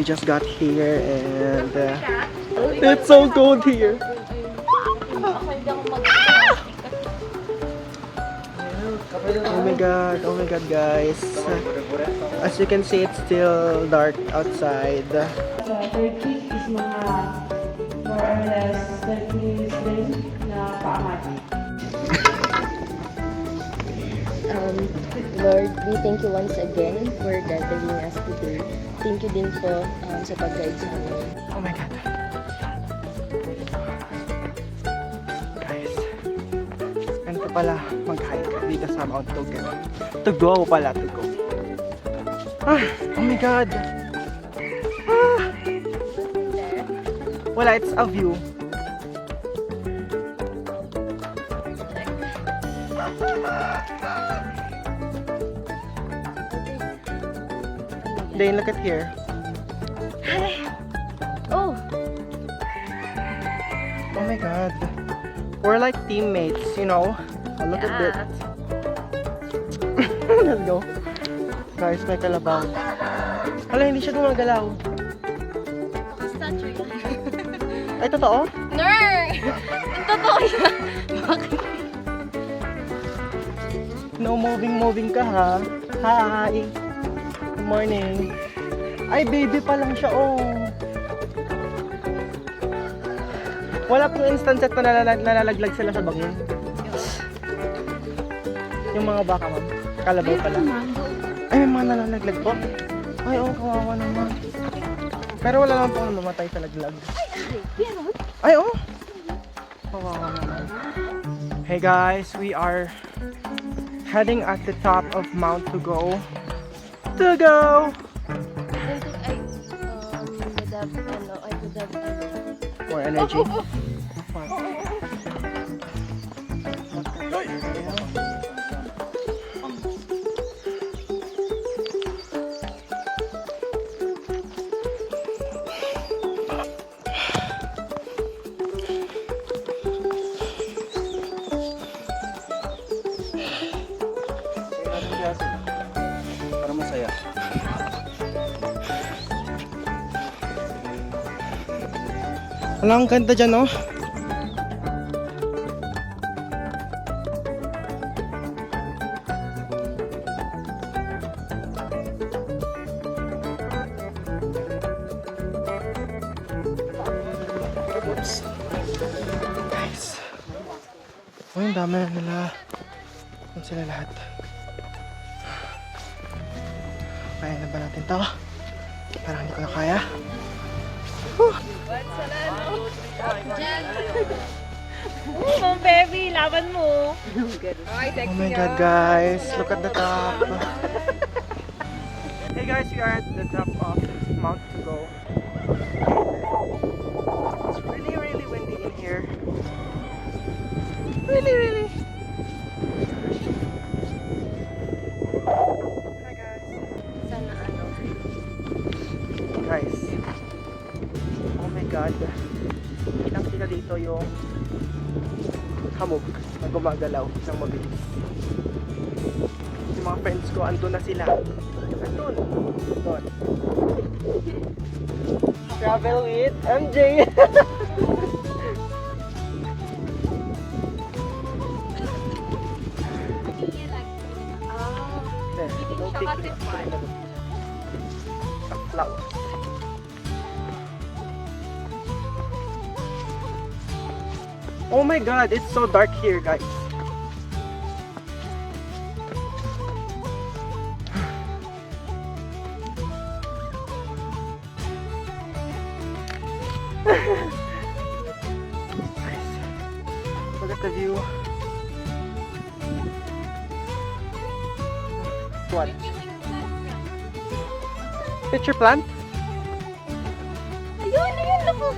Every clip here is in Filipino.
we just got here and it's so cold here. Oh my god guys. As you can see, it's still dark outside. Third kick is mga more or less 30 minutes din na paangat. Lord, we thank you once again for gathering us today. Thank you din po sa pag-guide sa amin. Oh my god. Guys, ganito pala mag-hike dito sa Mount Tugen. To go pala, to go. Ah, oh my god. Ah. Wala, it's a view. Dane, look at here. Oh! Oh my god. We're like teammates, you know. Oh, look at it. Let's go. Guys, may kalabaw. Hala, hindi siya gumagalaw. Statue yan. Ay, totoo? Ner! Totoo yan! Bakit? No moving ka ha. Hi. Good morning. Ay, baby pa lang siya, oh. Wala pong instances na nalalaglag sila sa bangin. Yung mga baka, ma'am. Kalabaw pala. Ay, may mga nalalaglag po. Ay, oh, kawawa naman. Pero wala naman pong mamatay sa laglag. Ay, oh. Kawawa naman. Hey guys, we are heading at the top of Mount Tugo. To go! I would have, I would have, More energy. Para masaya. Wala ang ganda dyan, oh. Oops. Guys. Oh, yung dami na nila. Kung sila lahat. Kaya na ba natin to? Parang hindi ko na kaya. Oh, baby, laban mo. Oh my god guys, look at the top. Hey guys, we are at the top of Mount Tugo. It's really windy in here. Really. Hi guys. sana ano. Guys. Oh my god. Kitang kita dito yung hamog na gumagalaw ng mabilis. Yung mga friends ko, andun na sila. Andun. Travel with MJ. Flowers. Oh my god, it's so dark here, guys. Look at the view. What? Pitcher plant? Ayun, look.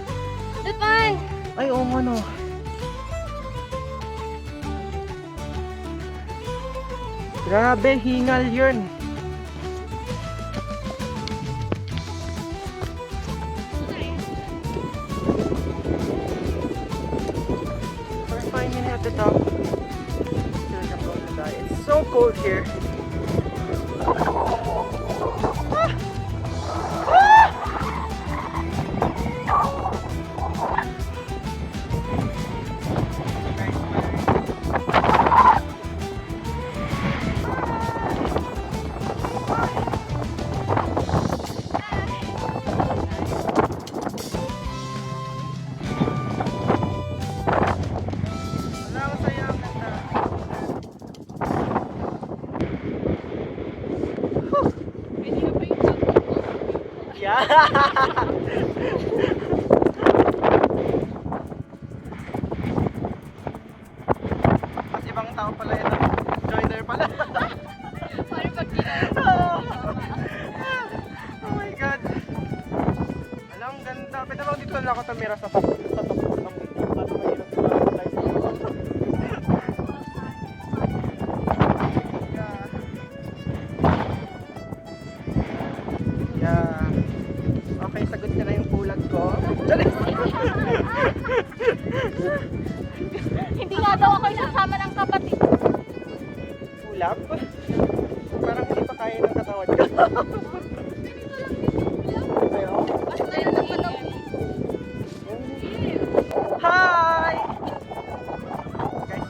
That one. Ay, oo nga no. Grabe, hingal yun. We're finally at the top. Still about to die. It's so cold here. Mas ibang tao pala yan. Joiner pala. Oh my God. Alam, ang ganda. Pwede ba dito lang ako tumira sa top ng building para mahirap sila mag-fly sa iyo. Yeah. Okay, sagot niya na yung pulag ko. Hindi nga daw ako isasama ng kapatid. Pulag? Parang hindi pa kaya ng katawan ko. Ayo. Basta yun ang palaw. Hi! Guys,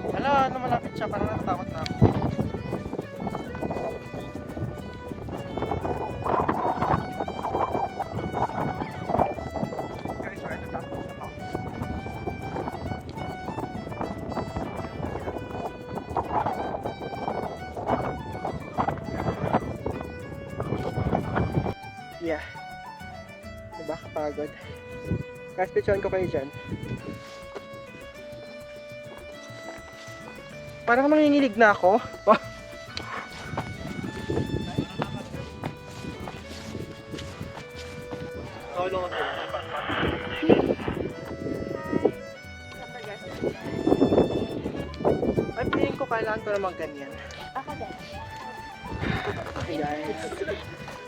wala, ano malapit siya, parang natatakot na ako. Guys, wala natatakot na ako. Yeah. Diba? Kapagod. Guys, picturean ko kayo dyan. Parang nanginginig na ako. Ay, feeling ko kailangan ko naman ganyan. Okay guys.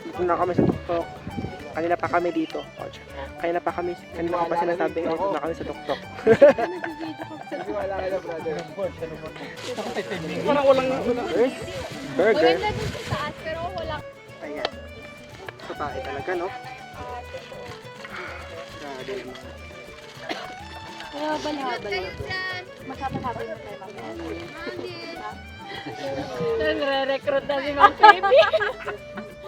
Dito na kami sa tuktok. Kanina pa kami dito. Kanina pa pa sinasabi dito na kami sa tuktok. Wala ka na brother. Walang burger. Maganda dun sa taas, pero wala. Ayan. Sa tae talaga, no? Grabe naman. Kaya balhabal. Masabal-habal na tayo mamaya. Nagre-recruit na si Mang Baby.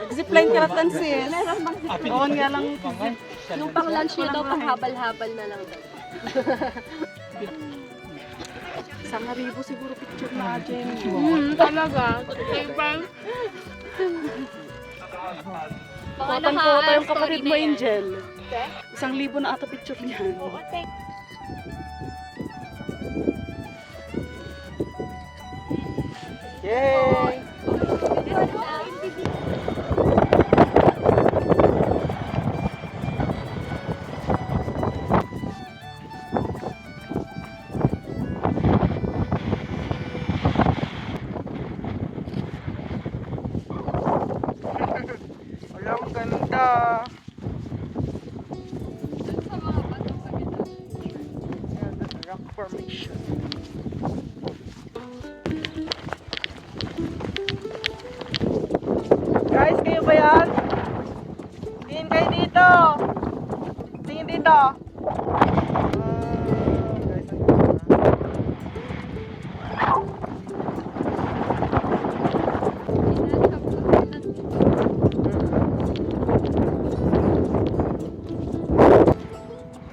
Zipline ka na tansin. Oo nga lang. Nung pang lunch niya daw, pang habal-habal na lang daw. 1,000 siguro picture na dyan. Talaga. Ibang. Kutan-kuta yung kapatid mo, Angel. 1,000 na ata picture niyan. Yay! Wala, ang ganda. Ayan, rock formation. Guys, kayo ba yan? Tingin kayo dito. Tingin dito. Guys, ang ganda.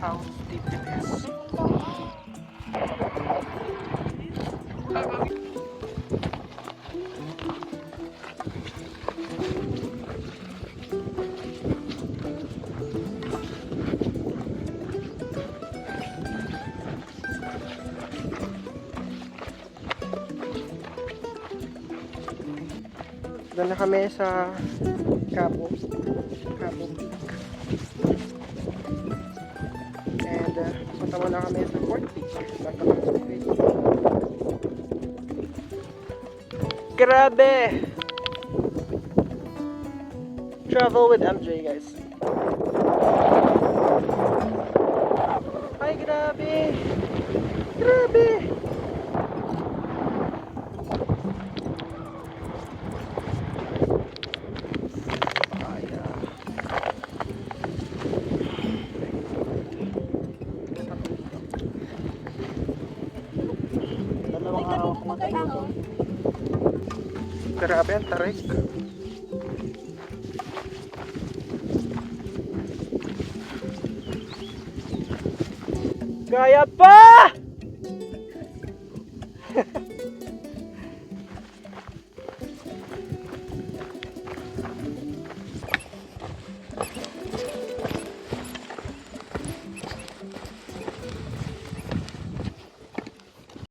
How deep it is. Doon na kami sa Cabo Peak. And punta muna kami sa Fort Peak. Back kami sa Peak. Grabe! Travel with MJ, guys. Ay, grabe! Grabe! Grabe ang tarik. Gaya pa!